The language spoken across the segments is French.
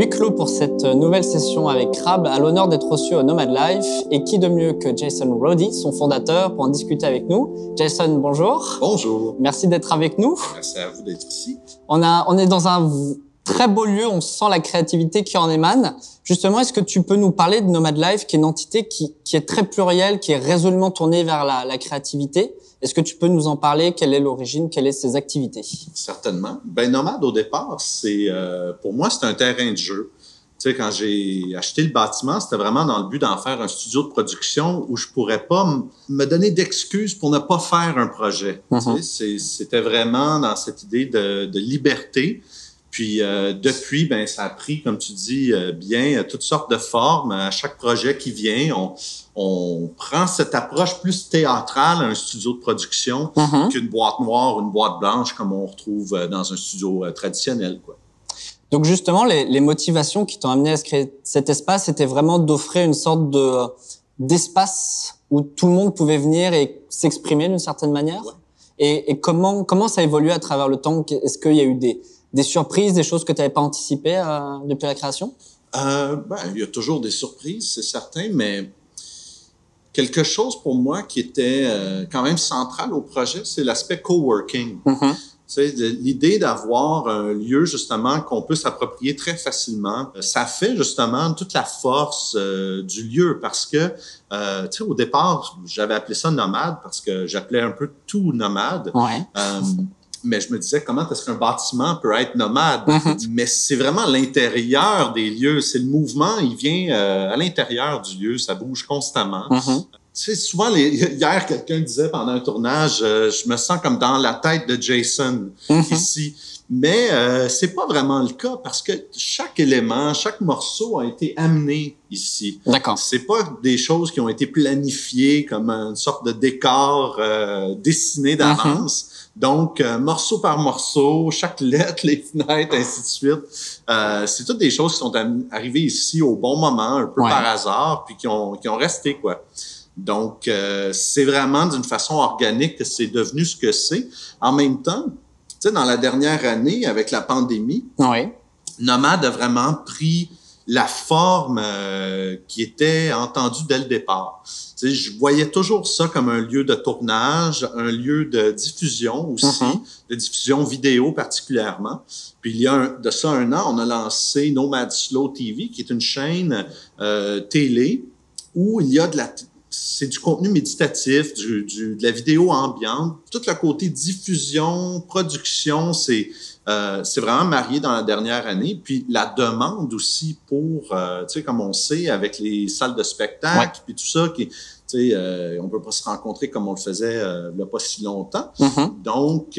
Huis clos pour cette nouvelle session avec Crab, à l'honneur d'être reçu au Nomad Life. Et qui de mieux que Jason Roddy, son fondateur, pour en discuter avec nous. Jason, bonjour. Bonjour. Merci d'être avec nous. Merci à vous d'être ici. On est dans un très beau lieu, on sent la créativité qui en émane. Justement, est-ce que tu peux nous parler de Nomad Life, qui est une entité qui est très plurielle, qui est résolument tournée vers la créativité? Est-ce que tu peux nous en parler? Quelle est l'origine? Quelles sont ses activités? Certainement. Nomad, au départ, pour moi, c'est un terrain de jeu. Tu sais, quand j'ai acheté le bâtiment, c'était vraiment dans le but d'en faire un studio de production où je pourrais pas me donner d'excuses pour ne pas faire un projet. Mm-hmm. Tu sais, c'était vraiment dans cette idée de liberté. Puis depuis, ça a pris, comme tu dis bien, toutes sortes de formes. À chaque projet qui vient, on prend cette approche plus théâtrale à un studio de production qu'une boîte noire ou une boîte blanche comme on retrouve dans un studio traditionnel, quoi. Donc justement, les motivations qui t'ont amené à se créer cet espace, c'était vraiment d'offrir une sorte d'espace où tout le monde pouvait venir et s'exprimer d'une certaine manière. Ouais. Et comment ça a évolué à travers le temps? Est-ce qu'il y a eu des surprises, des choses que tu n'avais pas anticipées depuis la création? Il y a toujours des surprises, c'est certain, mais quelque chose pour moi qui était quand même central au projet, c'est l'aspect coworking. Mm-hmm. C'est l'idée d'avoir un lieu justement qu'on peut s'approprier très facilement. Ça fait justement toute la force du lieu parce que, tu sais, au départ, j'avais appelé ça nomade parce que j'appelais un peu tout nomade. Ouais. Mais je me disais, comment est-ce qu'un bâtiment peut être nomade? Mm-hmm. Mais c'est vraiment l'intérieur des lieux. C'est le mouvement, il vient à l'intérieur du lieu. Ça bouge constamment. Mm-hmm. Tu sais, souvent, hier, quelqu'un disait pendant un tournage, je me sens comme dans la tête de Jason ici. Mais c'est pas vraiment le cas parce que chaque élément, chaque morceau a été amené ici. D'accord. C'est pas des choses qui ont été planifiées comme une sorte de décor dessiné d'avance. Donc, morceau par morceau, chaque lettre, les fenêtres, ainsi de suite. C'est toutes des choses qui sont arrivées ici au bon moment, un peu par hasard, puis qui ont resté, quoi. Donc, c'est vraiment d'une façon organique que c'est devenu ce que c'est. En même temps, tu sais, dans la dernière année, avec la pandémie, Nomad a vraiment pris la forme qui était entendue dès le départ. Tu sais, je voyais toujours ça comme un lieu de tournage, un lieu de diffusion aussi, de diffusion vidéo particulièrement. Puis il y a de ça un an, on a lancé Nomad Slow TV, qui est une chaîne télé où il y a c'est du contenu méditatif, de la vidéo ambiante. Tout le côté diffusion, production, c'est vraiment marié dans la dernière année. Puis la demande aussi pour, tu sais, comme on sait, avec les salles de spectacle, puis tout ça, tu sais, on peut pas se rencontrer comme on le faisait il y a pas si longtemps. Donc,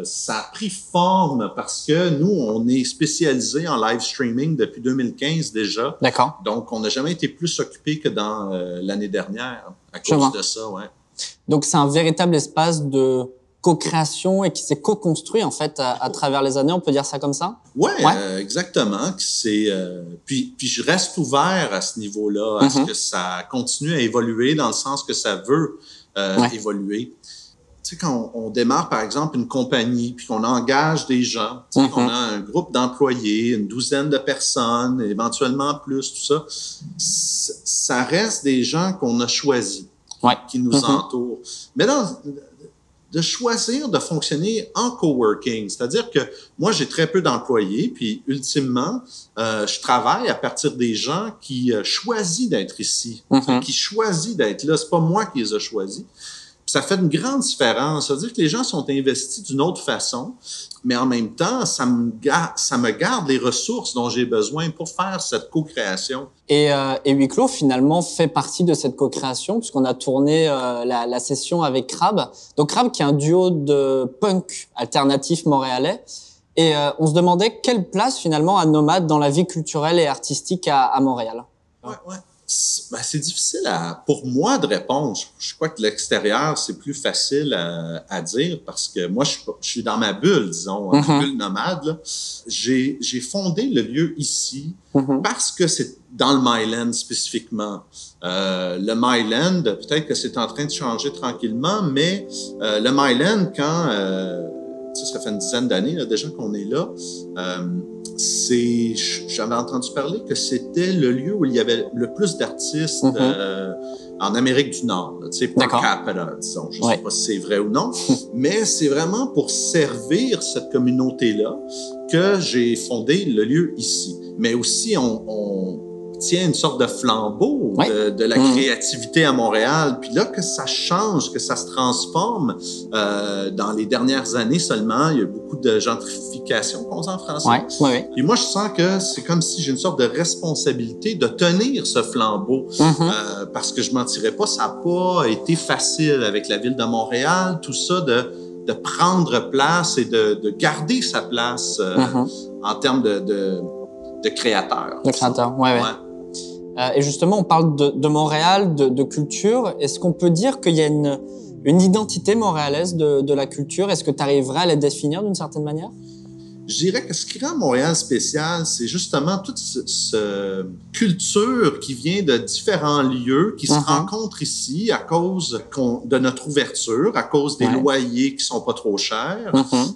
ça a pris forme parce que nous, on est spécialisé en live streaming depuis 2015 déjà. D'accord. Donc, on n'a jamais été plus occupé que dans l'année dernière à cause de ça, ouais. Donc, c'est un véritable espace de co-création et qui s'est co-construit en fait à travers les années, on peut dire ça comme ça? Ouais. Exactement. Puis je reste ouvert à ce niveau-là, à ce que ça continue à évoluer dans le sens que ça veut évoluer. Tu sais, quand on démarre, par exemple, une compagnie, puis qu'on engage des gens, tu sais, qu'on a un groupe d'employés, une douzaine de personnes, éventuellement plus, tout ça, ça reste des gens qu'on a choisis, qui nous entourent. Mais de choisir de fonctionner en coworking. C'est-à-dire que moi, j'ai très peu d'employés, puis ultimement, je travaille à partir des gens qui choisissent d'être ici, qui choisissent d'être là. C'est pas moi qui les ai choisis. Puis ça fait une grande différence. C'est-à-dire que les gens sont investis d'une autre façon, mais en même temps, ça me garde les ressources dont j'ai besoin pour faire cette co-création. Et Huis clos, finalement, fait partie de cette co-création, puisqu'on a tourné la session avec Crab. Donc Crab, qui est un duo de punk alternatif montréalais. Et on se demandait quelle place, finalement, a Nomad dans la vie culturelle et artistique à Montréal. Ouais. C'est difficile pour moi de répondre. Je crois que de l'extérieur, c'est plus facile à dire parce que moi, je suis dans ma bulle, disons, ma bulle nomade, là. J'ai fondé le lieu ici parce que c'est dans le Myland spécifiquement. Le Myland, peut-être que c'est en train de changer tranquillement, mais le Myland, quand ça fait une dizaine d'années là, déjà qu'on est là, je j'avais entendu parler que c'était le lieu où il y avait le plus d'artistes en Amérique du Nord, tu sais, per capita, disons. Je sais pas si c'est vrai ou non, mais c'est vraiment pour servir cette communauté-là que j'ai fondé le lieu ici. Mais aussi, on tient une sorte de flambeau de la créativité à Montréal. Puis là, que ça change, que ça se transforme, dans les dernières années seulement, il y a beaucoup de gentrification, qu'on dit en français. Puis moi, je sens que c'est comme si j'ai une sorte de responsabilité de tenir ce flambeau, parce que je mentirais pas, ça n'a pas été facile avec la ville de Montréal, tout ça de prendre place et de garder sa place en termes de créateur. De créateur, ouais. Et justement, on parle de Montréal, de culture. Est-ce qu'on peut dire qu'il y a une identité montréalaise de la culture? Est-ce que tu arriverais à la définir d'une certaine manière? Je dirais que ce qui rend Montréal spécial, c'est justement toute cette culture qui vient de différents lieux, qui se rencontrent ici à cause de notre ouverture, à cause des loyers qui sont pas trop chers,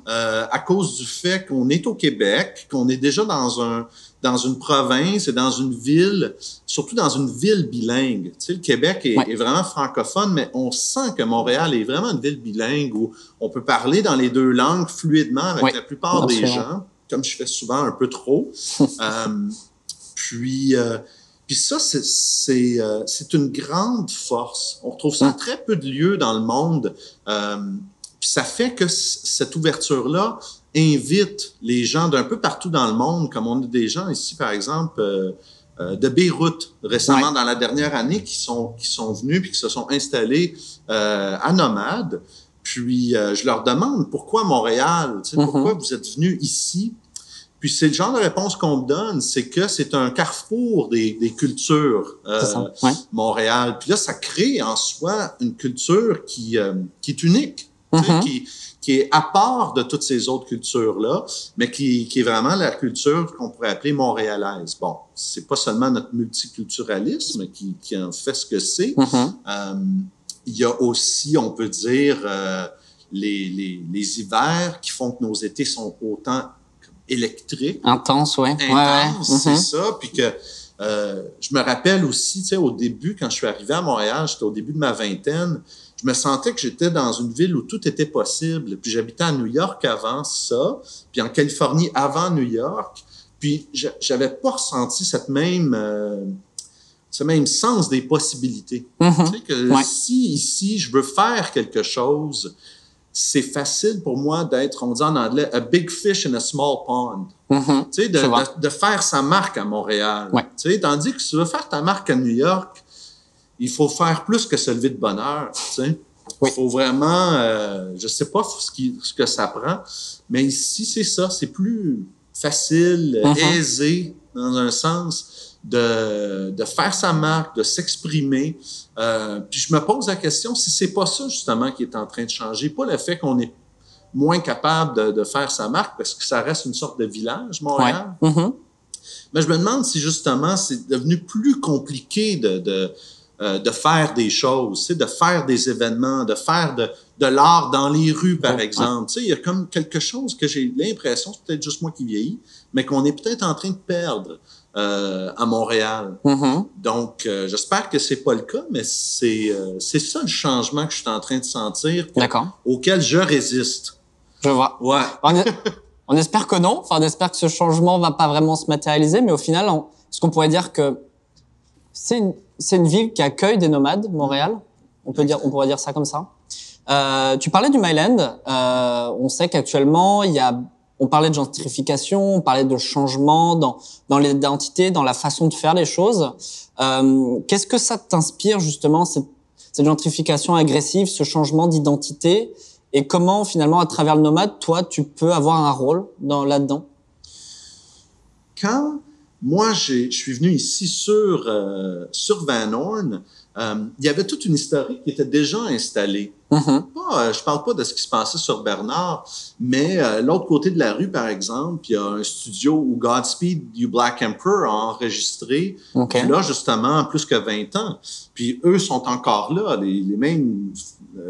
à cause du fait qu'on est au Québec, qu'on est déjà dans une province et dans une ville, surtout dans une ville bilingue. Tu sais, le Québec est vraiment francophone, mais on sent que Montréal est vraiment une ville bilingue où on peut parler dans les deux langues fluidement avec la plupart des gens, comme je fais souvent un peu trop. Puis ça, c'est une grande force. On retrouve ça très peu de lieux dans le monde. Puis ça fait que cette ouverture-là invite les gens d'un peu partout dans le monde, comme on a des gens ici, par exemple, de Beyrouth, récemment, dans la dernière année, qui sont venus puis qui se sont installés à Nomade. Puis je leur demande pourquoi Montréal, tu sais, pourquoi vous êtes venus ici? Puis c'est le genre de réponse qu'on me donne, c'est que c'est un carrefour des cultures, Montréal. Puis là, ça crée en soi une culture qui est unique, tu sais, qui est à part de toutes ces autres cultures-là, mais qui est vraiment la culture qu'on pourrait appeler montréalaise. Bon, c'est pas seulement notre multiculturalisme qui en fait ce que c'est. Il y a aussi, on peut dire, les hivers qui font que nos étés sont autant électriques. Intenses, c'est ça. Puis que je me rappelle aussi, tu sais, au début, quand je suis arrivé à Montréal, j'étais au début de ma vingtaine, je me sentais que j'étais dans une ville où tout était possible. Puis j'habitais à New York avant ça, puis en Californie avant New York. Puis j'avais pas ressenti ce même sens des possibilités. Tu sais que si ici je veux faire quelque chose, c'est facile pour moi d'être, on dit en anglais, a big fish in a small pond. Tu sais, de faire sa marque à Montréal. Tu sais, tandis que si tu veux faire ta marque à New York, il faut faire plus que se lever de bonne heure, tu sais. Il faut vraiment, je sais pas ce que ça prend, mais ici, c'est ça, c'est plus facile, aisé, dans un sens, de faire sa marque, de s'exprimer. Puis je me pose la question, si c'est pas ça, justement, qui est en train de changer, pas le fait qu'on est moins capable de faire sa marque, parce que ça reste une sorte de village, Montréal. Mais je me demande si, justement, c'est devenu plus compliqué de faire des choses, tu sais, de faire des événements, de faire de l'art dans les rues, par exemple. Tu sais, il y a comme quelque chose que j'ai l'impression, c'est peut-être juste moi qui vieillis, mais qu'on est peut-être en train de perdre à Montréal. Donc, j'espère que c'est pas le cas, mais c'est ça le changement que je suis en train de sentir, auquel je résiste. Je vois. On espère que non. Enfin, on espère que ce changement va pas vraiment se matérialiser, mais au final, est-ce qu'on pourrait dire que c'est une ville qui accueille des nomades, Montréal. On pourrait dire ça comme ça. Tu parlais du Myland. On sait qu'actuellement, on parlait de gentrification, on parlait de changement dans l'identité, dans la façon de faire les choses. Qu'est-ce que ça t'inspire, justement, cette gentrification agressive, ce changement d'identité? Et comment, finalement, à travers le nomade, toi, tu peux avoir un rôle là-dedans? Quand moi, je suis venu ici sur Van Horn, il y avait toute une historique qui était déjà installée. Je parle pas de ce qui se passait sur Bernard, mais l'autre côté de la rue, par exemple, il y a un studio où Godspeed You Black Emperor a enregistré, là, justement, plus que 20 ans. Puis eux sont encore là, les mêmes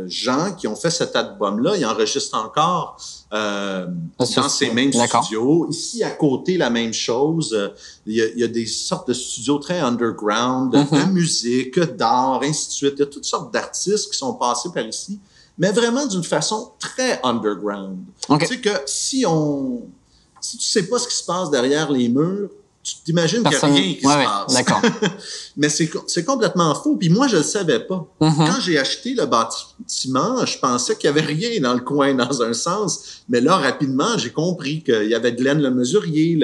gens qui ont fait cet album-là, ils enregistrent encore dans ces mêmes studios. Ici, à côté, la même chose. Il y a des sortes de studios très underground, de musique, d'art, ainsi de suite. Il y a toutes sortes d'artistes qui sont passés par ici, mais vraiment d'une façon très underground. Tu sais que si tu sais pas ce qui se passe derrière les murs, tu t'imagines qu'il n'y a rien qui se passe. D'accord. Mais c'est complètement faux. Puis moi, je le savais pas. Quand j'ai acheté le bâtiment, je pensais qu'il y avait rien dans le coin, dans un sens. Mais là, rapidement, j'ai compris qu'il y avait Glenn le mesurier,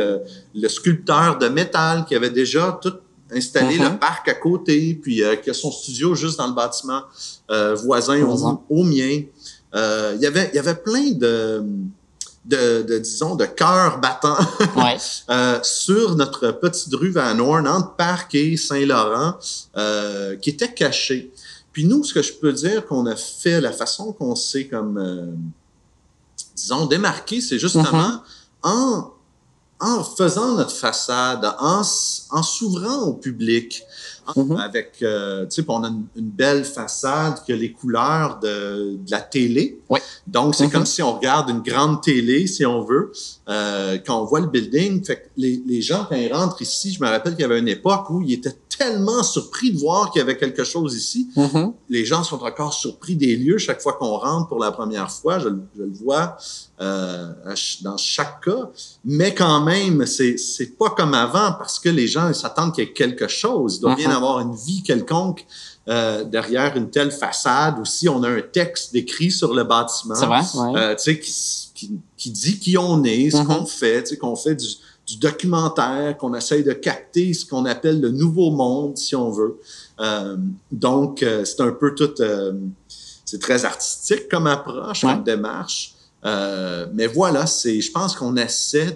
le sculpteur de métal, qui avait déjà tout installé le parc à côté, puis qui a son studio juste dans le bâtiment voisin au mien. Il y avait plein disons, de cœurs battants sur notre petite rue Van Horn, entre Parc et Saint-Laurent, qui était cachée. Puis nous, ce que je peux dire qu'on a fait, la façon qu'on s'est comme, disons, démarqué, c'est justement en faisant notre façade, en s'ouvrant au public, avec, tu sais, on a une belle façade qui a les couleurs de la télé. Donc, c'est comme si on regarde une grande télé, si on veut, quand on voit le building. Fait que les gens, quand ils rentrent ici, je me rappelle qu'il y avait une époque où ils étaient tellement surpris de voir qu'il y avait quelque chose ici. Les gens sont encore surpris des lieux chaque fois qu'on rentre pour la première fois. Je le vois dans chaque cas. Mais quand même, c'est pas comme avant parce que les gens ils s'attendent qu'il y ait quelque chose. Il doit bien avoir une vie quelconque derrière une telle façade. Aussi, on a un texte décrit sur le bâtiment. C'est vrai, tu sais, qui dit qui on est, ce qu'on fait, tu sais, qu'on fait du documentaire, qu'on essaye de capter ce qu'on appelle le nouveau monde, si on veut. Donc, c'est un peu tout... c'est très artistique comme approche, comme démarche. Mais voilà, je pense qu'on essaie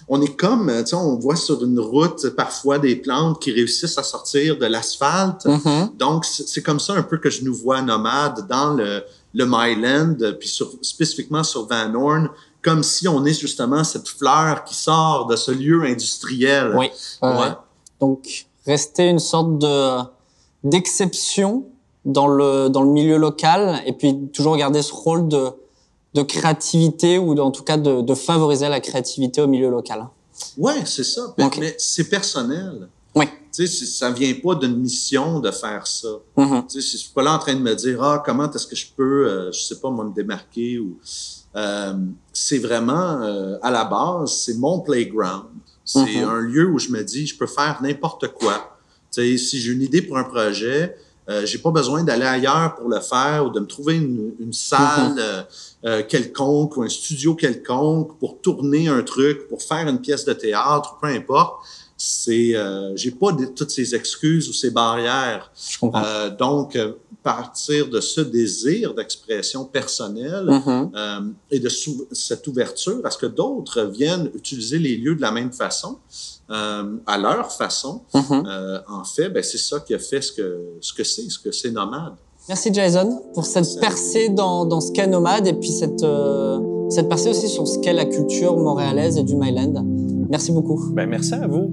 on est comme, tu sais, on voit sur une route parfois des plantes qui réussissent à sortir de l'asphalte. Donc, c'est comme ça un peu que je nous vois nomades dans le Myland, puis spécifiquement sur Van Horn, comme si on est justement cette fleur qui sort de ce lieu industriel. Donc, rester une sorte d'exception dans le milieu local et puis toujours garder ce rôle de créativité ou en tout cas de favoriser la créativité au milieu local. Ouais, c'est ça. Mais c'est personnel. Tu sais, ça vient pas d'une mission de faire ça. Tu sais, je suis pas là en train de me dire comment est-ce que je peux, je sais pas, moi, me démarquer ou c'est vraiment à la base, c'est mon playground. C'est un lieu où je me dis, je peux faire n'importe quoi. Tu sais, si j'ai une idée pour un projet, j'ai pas besoin d'aller ailleurs pour le faire ou de me trouver une salle quelconque ou un studio quelconque pour tourner un truc, pour faire une pièce de théâtre, peu importe. J'ai pas toutes ces excuses ou ces barrières. Je comprends. Donc, partir de ce désir d'expression personnelle et de cette ouverture à ce que d'autres viennent utiliser les lieux de la même façon, à leur façon, en fait, ben, c'est ça qui a fait ce que c'est Nomade. Merci Jason pour cette percée dans ce qu'est Nomade et puis cette percée aussi sur ce qu'est la culture montréalaise et du Myland. Merci beaucoup. Ben, merci à vous.